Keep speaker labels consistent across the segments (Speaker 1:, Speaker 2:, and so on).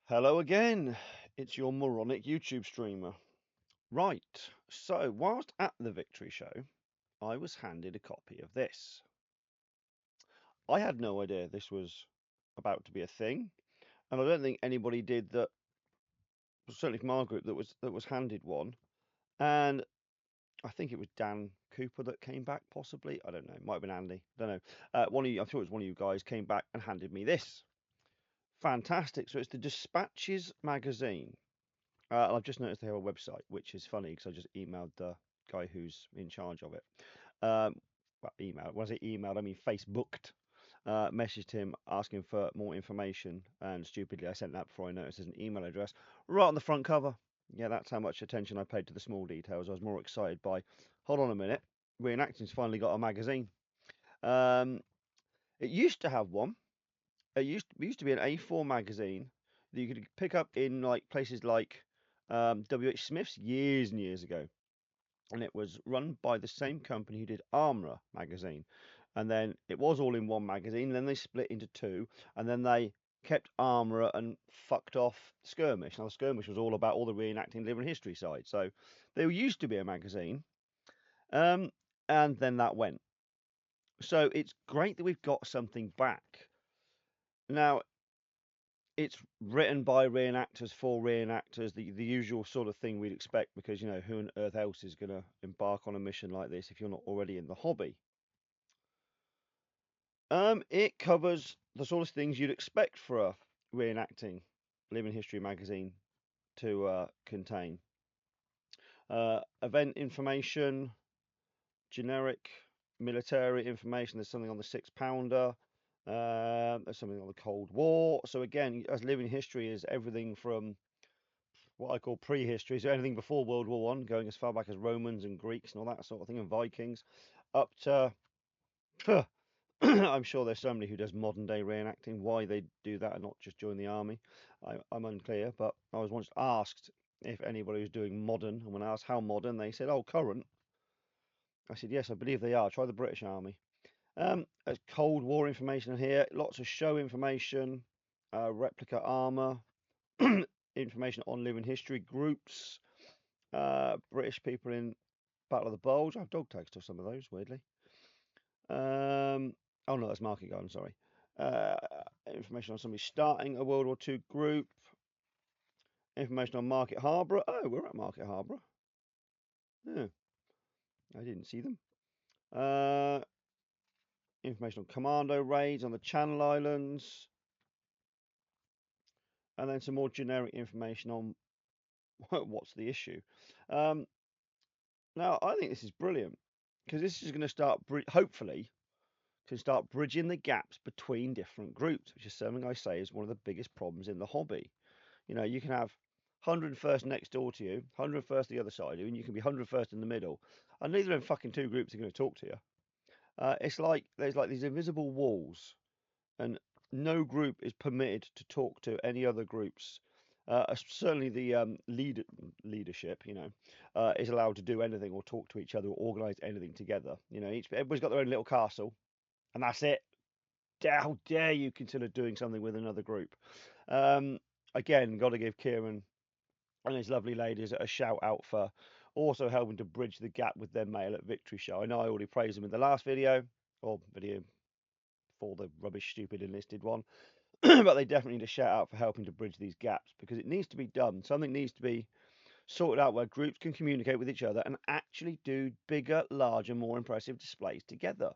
Speaker 1: Hello again, it's your moronic YouTube streamer. Right, so whilst at the Victory Show, I was handed a copy of this. I had no idea this was about to be a thing, and I don't think anybody did that, certainly from our group, that was handed one. And I think it was Dan Cooper that came back, possibly. I don't know, might have been Andy, don't know. One of you, I'm sure it was one of you guys, came back and handed me this. Fantastic. So it's the Dispatches magazine. I've just noticed they have a website, which is funny because I just emailed the guy who's in charge of it. Well, email. When I say emailed, I mean Facebooked. Messaged him asking for more information, and stupidly I sent that before I noticed there's an email address right on the front cover. Yeah, that's how much attention I paid to the small details. I was more excited by, hold on a minute, Re-enacting's finally got a magazine. Um, it used to have one. It used to be an A4 magazine that you could pick up in like places like WH Smith's years and years ago, and it was run by the same company who did Armourer magazine, and then it was all in one magazine. Then they split into two, and then they kept Armourer and fucked off Skirmish. Now the Skirmish was all about all the reenacting living history side, so there used to be a magazine, um, and then that went. So it's great that we've got something back now. It's written by reenactors for reenactors, the usual sort of thing we'd expect, because you know who on earth else is going to embark on a mission like this if you're not already in the hobby. It covers the sort of things you'd expect for a reenacting living history magazine to contain. Event information, generic military information. There's something on the 6 pounder. There's something on the Cold War. So again, as living history is everything from what I call prehistory, so anything before World War One, going as far back as Romans and Greeks and all that sort of thing, and Vikings, up to I'm sure there's somebody who does modern day reenacting. Why they do that and not just join the army, I'm unclear. But I was once asked if anybody was doing modern, and when I asked how modern, they said, "Oh, current." I said, "Yes, I believe they are. Try the British Army." There's Cold War information here, lots of show information, replica armor, information on living history groups, British people in Battle of the Bulge. I have dog tags to some of those, weirdly. Oh no, that's Market Garden, sorry. Uh, Information on somebody starting a World War II group. Information on Market Harborough. Oh, we're at Market Harborough. Yeah, I didn't see them. Uh, Information on commando raids on the Channel Islands. And then some more generic information on what's the issue. Um, Now, I think this is brilliant because this is going to start, hopefully, can start bridging the gaps between different groups, which is something I say is one of the biggest problems in the hobby. You know, you can have 101st next door to you, 101st the other side of you, and you can be 101st in the middle, and neither of them fucking two groups are going to talk to you. It's like there's like these invisible walls, and no group is permitted to talk to any other groups. Certainly, the leadership, you know, is allowed to do anything or talk to each other or organise anything together. You know, everybody's got their own little castle, and that's it. How dare you consider doing something with another group? Um, Again, got to give Kieran and his lovely ladies a shout out for also helping to bridge the gap with their mail at Victory Show. I know I already praised them in the last video, or video for the rubbish, stupid enlisted one, but they definitely need a shout out for helping to bridge these gaps because it needs to be done. Something needs to be sorted out where groups can communicate with each other and actually do bigger, larger, more impressive displays together.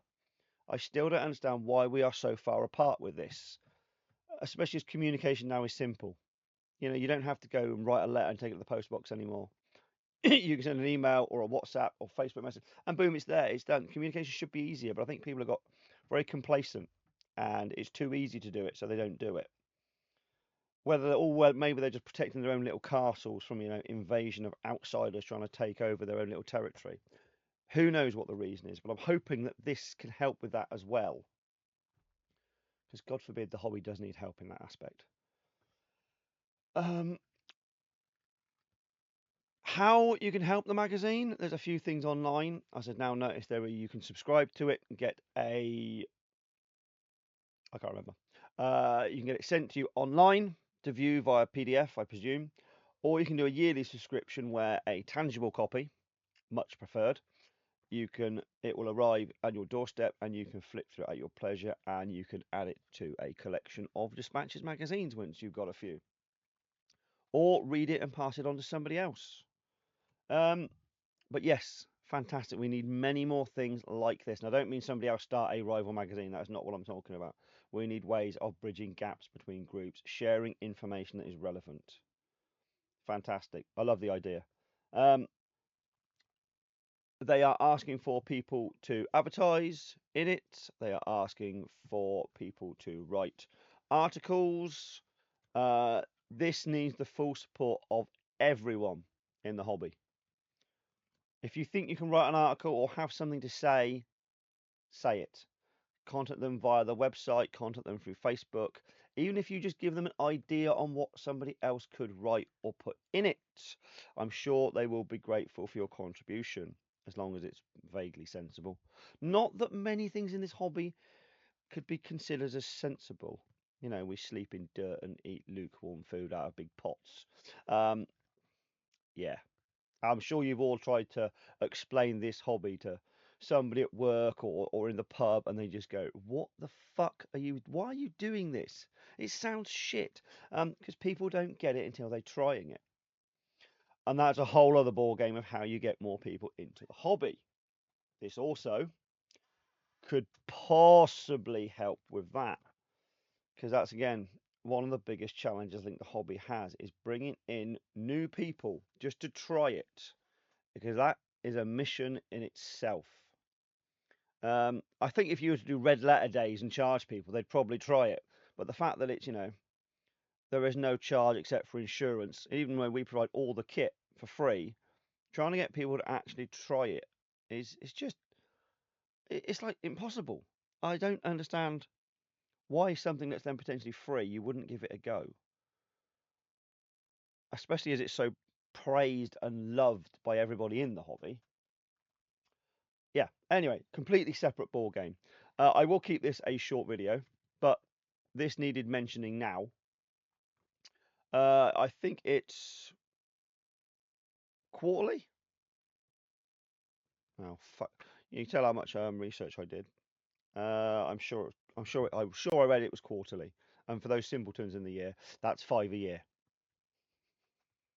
Speaker 1: I still don't understand why we are so far apart with this, especially as communication now is simple. You know, you don't have to go and write a letter and take it to the post box anymore. You can send an email or a WhatsApp or Facebook message, and boom, it's there. It's done. Communication should be easier, but I think people have got very complacent, and it's too easy to do it, so they don't do it. Whether they're all well, maybe they're just protecting their own little castles from invasion of outsiders trying to take over their own little territory. Who knows what the reason is? But I'm hoping that this can help with that as well, because God forbid the hobby does need help in that aspect. Um, How you can help the magazine? There's a few things online. As I've now noticed, there you can subscribe to it and get I can't remember. You can get it sent to you online to view via PDF, I presume, or you can do a yearly subscription where a tangible copy, much preferred, it will arrive at your doorstep and you can flip through it at your pleasure, and you can add it to a collection of Dispatches magazines once you've got a few, or read it and pass it on to somebody else. But yes, fantastic. We need many more things like this. And I don't mean somebody else start a rival magazine. That's not what I'm talking about. We need ways of bridging gaps between groups, sharing information that is relevant. Fantastic. I love the idea. Um, they are asking for people to advertise in it. They are asking for people to write articles. This needs the full support of everyone in the hobby. If you think you can write an article or have something to say it. Contact them via the website, contact them through Facebook. Even if you just give them an idea on what somebody else could write or put in it, I'm sure they will be grateful for your contribution, as long as it's vaguely sensible. Not that many things in this hobby could be considered as sensible. You know, we sleep in dirt and eat lukewarm food out of big pots. Yeah, I'm sure you've all tried to explain this hobby to somebody at work or in the pub, and they just go, "What the fuck are you? Why are you doing this? It sounds shit." Because people don't get it until they're trying it, and that's a whole other ball game of how you get more people into the hobby. This also could possibly help with that, because that's again one of the biggest challenges I think the hobby has is bringing in new people just to try it, because that is a mission in itself. I think if you were to do red letter days and charge people, they'd probably try it. But the fact that it's, there is no charge except for insurance, even though we provide all the kit for free, trying to get people to actually try it is just, it's like impossible. I don't understand why something that's then potentially free, you wouldn't give it a go, especially as it's so praised and loved by everybody in the hobby. Yeah, anyway, completely separate ball game. I will keep this a short video, but this needed mentioning now. I think it's quarterly. Oh fuck! You can tell how much research I did. I'm sure. I'm sure I read it was quarterly. And for those simpletons in the year, that's 5 a year.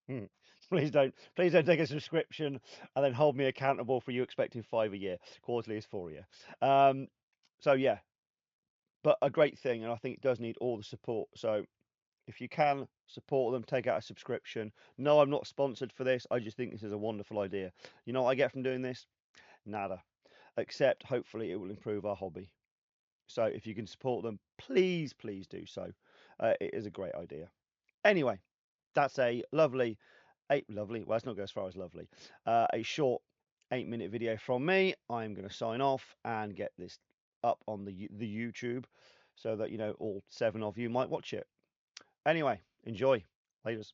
Speaker 1: Hmm. Please don't take a subscription and then hold me accountable for you expecting 5 a year. Quarterly is 4 a year. So yeah, but a great thing, and I think it does need all the support. So if you can support them, take out a subscription. No, I'm not sponsored for this. I just think this is a wonderful idea. You know what I get from doing this? Nada. Except hopefully it will improve our hobby. So if you can support them, please do so. It is a great idea. Anyway, that's a lovely. Well, let's not go as far as lovely. A short 8-minute video from me. I'm going to sign off and get this up on the YouTube so that all 7 of you might watch it. Anyway, enjoy. Laters.